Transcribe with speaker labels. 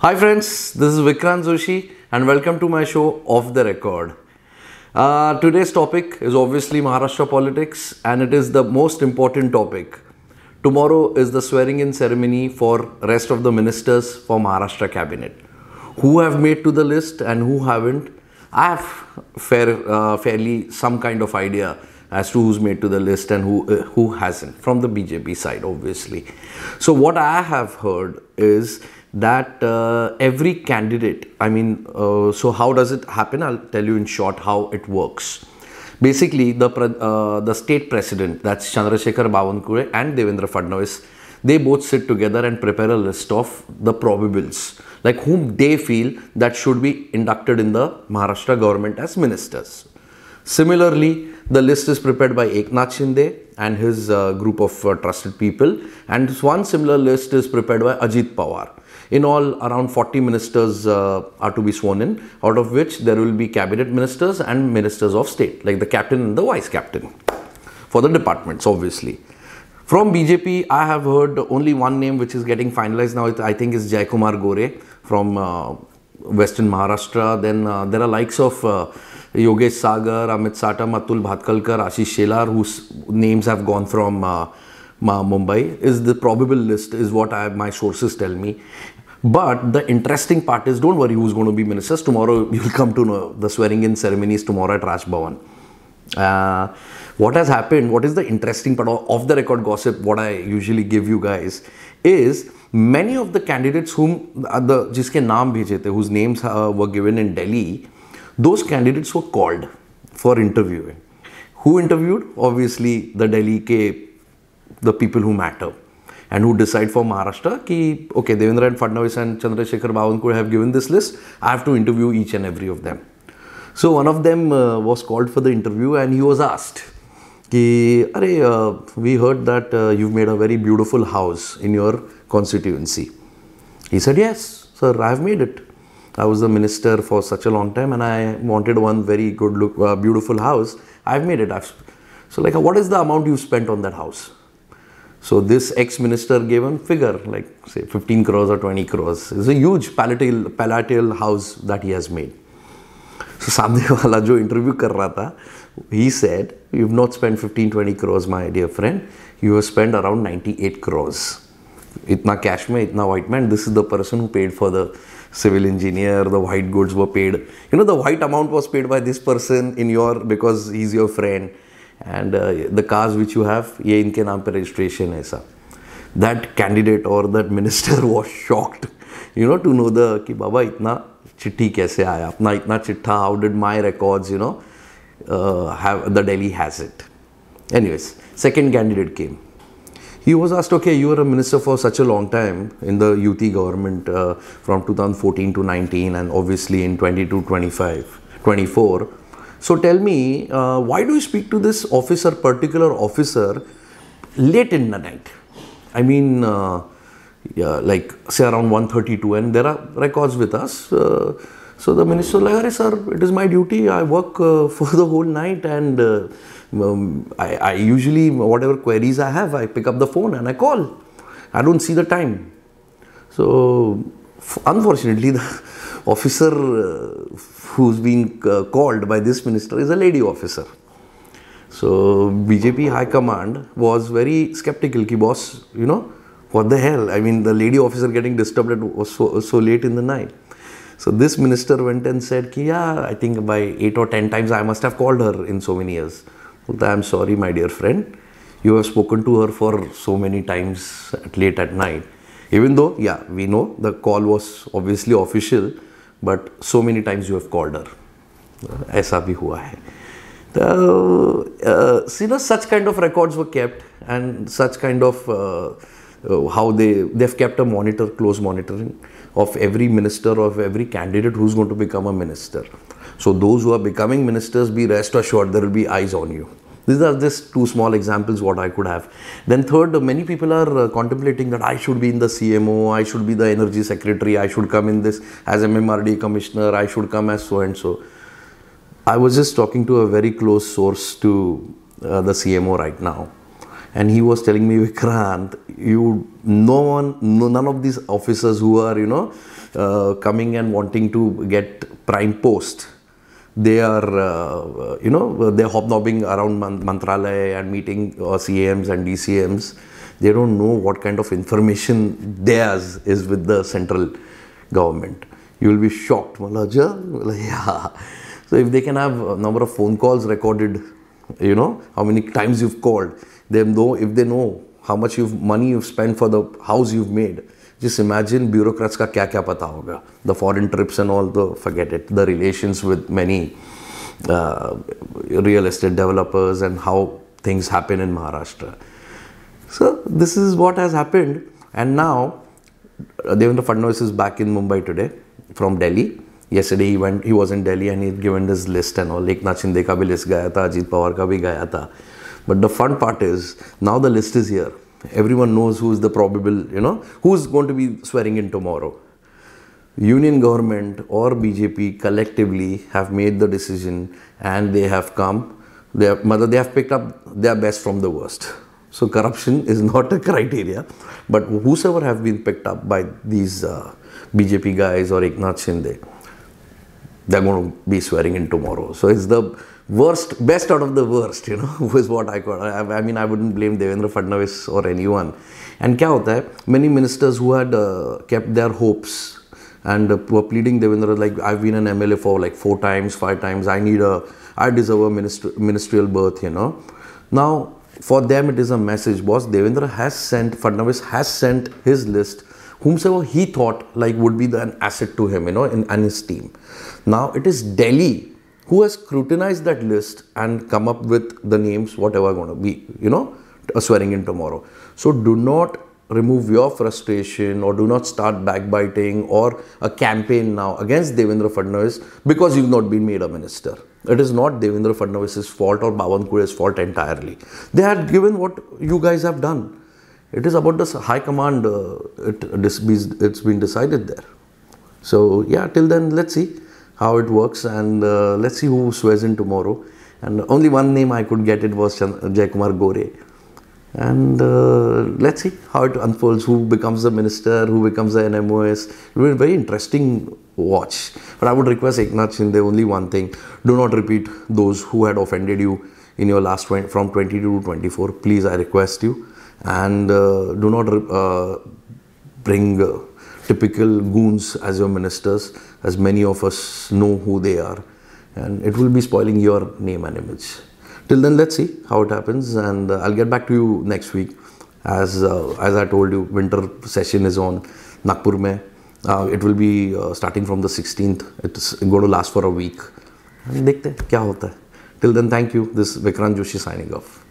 Speaker 1: Hi friends, this is Vikrant Joshi and welcome to my show Off the Record. Today's topic is obviously Maharashtra politics and it is the most important topic. Tomorrow is the swearing in ceremony for rest of the ministers for Maharashtra cabinet. Who have made to the list and who haven't, I have fairly some kind of idea as to who's made to the list and who hasn't from the BJP side obviously. So what I have heard is that every candidate, so how does it happen? I'll tell you in short how it works. Basically, the state president, that's Chandrasekhar Bawankure and Devendra Fadnavis, they both sit together and prepare a list of the probables, like whom they feel that should be inducted in the Maharashtra government as ministers. Similarly, the list is prepared by Eknath Shinde and his group of trusted people, and one similar list is prepared by Ajit Pawar. In all, around 40 ministers are to be sworn in, out of which there will be cabinet ministers and ministers of state, like the captain and the vice captain for the departments, obviously. From BJP, I have heard only one name which is getting finalized now. I think is Jaikumar Gore from Western Maharashtra. Then there are likes of Yogesh Sagar, Amit Satam, Atul Bhatkalkar, Ashish Shelar, whose names have gone from Mumbai. Is the probable list is what my sources tell me. But the interesting part is, don't worry who's going to be ministers. Tomorrow you'll come to know the swearing in ceremonies tomorrow at Raj Bhavan. What has happened, what is the interesting part of the record gossip, what I usually give you guys, is many of the candidates whom jiske naam bheje the, whose names were given in Delhi, those candidates were called for interviewing. Who interviewed? Obviously the Delhi the people who matter and who decide for Maharashtra ki, okay, Devendra and Fadnavis and Chandrasekhar Bawankure have given this list, I have to interview each and every of them. So one of them was called for the interview and he was asked, ki, we heard that you've made a very beautiful house in your constituency. He said, yes, sir, I have made it. I was the minister for such a long time and I wanted one very good look, beautiful house. I've made it. So like, what is the amount you spent on that house? So this ex-minister gave a figure, like say 15 crores or 20 crores. It's a huge palatial house that he has made. So samne wala jo interview kar raha tha, he said, you've not spent 15-20 crores, my dear friend. You have spent around 98 crores. Itna cash mein, itna white man. This is the person who paid for the civil engineer, the white goods were paid. You know, the white amount was paid by this person because he's your friend. And the cars which you have, ye inke naam pe registration hai sir. That candidate or that minister was shocked, to know ki baba itna chitti kaise aaya, apna itna chitta, how did my records, have the Delhi has it. Anyways, second candidate came. He was asked, okay, you were a minister for such a long time in the Mahayuti government from 2014 to 19 and obviously in 22, 25, 24. So tell me, why do you speak to this particular officer late in the night? I mean, like say around 1:32 and there are records with us. So the minister was like, sir, it is my duty. I work for the whole night and I usually, whatever queries I have, I pick up the phone and I call. I don't see the time. So unfortunately, the officer who's been called by this minister is a lady officer. So BJP High Command was very skeptical ki boss, what the hell? I mean, the lady officer getting disturbed was so late in the night. So this minister went and said ki, yeah, I think by 8 or 10 times I must have called her in so many years. I'm sorry, my dear friend. You have spoken to her for so many times late at night. Even though, yeah, we know the call was obviously official, but so many times you have called her. Aisa bhi hua hai. Such kind of records were kept and such kind of how they've kept a close monitoring of every minister, of every candidate who's going to become a minister. So those who are becoming ministers, be rest assured there will be eyes on you. These are just two small examples what I could have. Then third, many people are contemplating that I should be in the CMO, I should be the energy secretary, I should come in this as MMRD commissioner, I should come as so and so. I was just talking to a very close source to the CMO right now. And he was telling me, Vikrant, none of these officers who are, coming and wanting to get prime post. They are, they're hobnobbing around Mantralaya and meeting CAMs and DCMs. They don't know what kind of information theirs is with the central government. You will be shocked. Yeah. So if they can have a number of phone calls recorded, how many times you've called, they know, if they know how much money you've spent for the house you've made. Just imagine bureaucrats ka kya pata hoga. The foreign trips and all, forget it. The relations with many real estate developers and how things happen in Maharashtra. So this is what has happened. And now Devendra Fadnavis is back in Mumbai today from Delhi. Yesterday he was in Delhi and he'd given his list and all. Eknath Shinde ka bhi list gaya tha, Ajit Pawar ka bhi gaya tha. But the fun part is, now the list is here. Everyone knows who is the probable, who's going to be swearing in tomorrow. Union government or BJP collectively have made the decision and they have come, they have picked up their best from the worst. So corruption is not a criteria, but whosoever have been picked up by these BJP guys or Eknath Shinde, they're going to be swearing in tomorrow. So it's the best out of the worst, is what I call. I mean, I wouldn't blame Devendra Fadnavis or anyone. And kya hota hai? Many ministers who had kept their hopes and were pleading Devendra, like, I've been an MLA for like 4 times, 5 times. I deserve a ministerial berth, Now, for them, it is a message. Boss, Fadnavis has sent his list, whomsoever he thought like would be an asset to him, and his team. Now, it is Delhi who has scrutinized that list and come up with the names, whatever going to be, swearing in tomorrow. So do not remove your frustration or do not start backbiting or a campaign now against Devendra Fadnavis because you've not been made a minister. It is not Devendra Fadnavis' fault or Bawankule's fault entirely. They had given what you guys have done. It is about the high command, it's been decided there. So yeah, till then, let's see how it works, and let's see who swears in tomorrow. And only one name I could get, it was Jaikumar Gore. And let's see how it unfolds, who becomes the minister, who becomes the NMOS. It will be a very interesting watch. But I would request Eknath Shinde only one thing: do not repeat those who had offended you in your last from 22 to 24. Please, I request you. And do not bring typical goons as your ministers, as many of us know who they are, and it will be spoiling your name and image. Till then, let's see how it happens, and I'll get back to you next week. As I told you, winter session is on Nagpur mein. It will be starting from the 16th. It's going to last for a week. And dekhte kya hota hai. Till then, thank you. This is Vikrant Joshi signing off.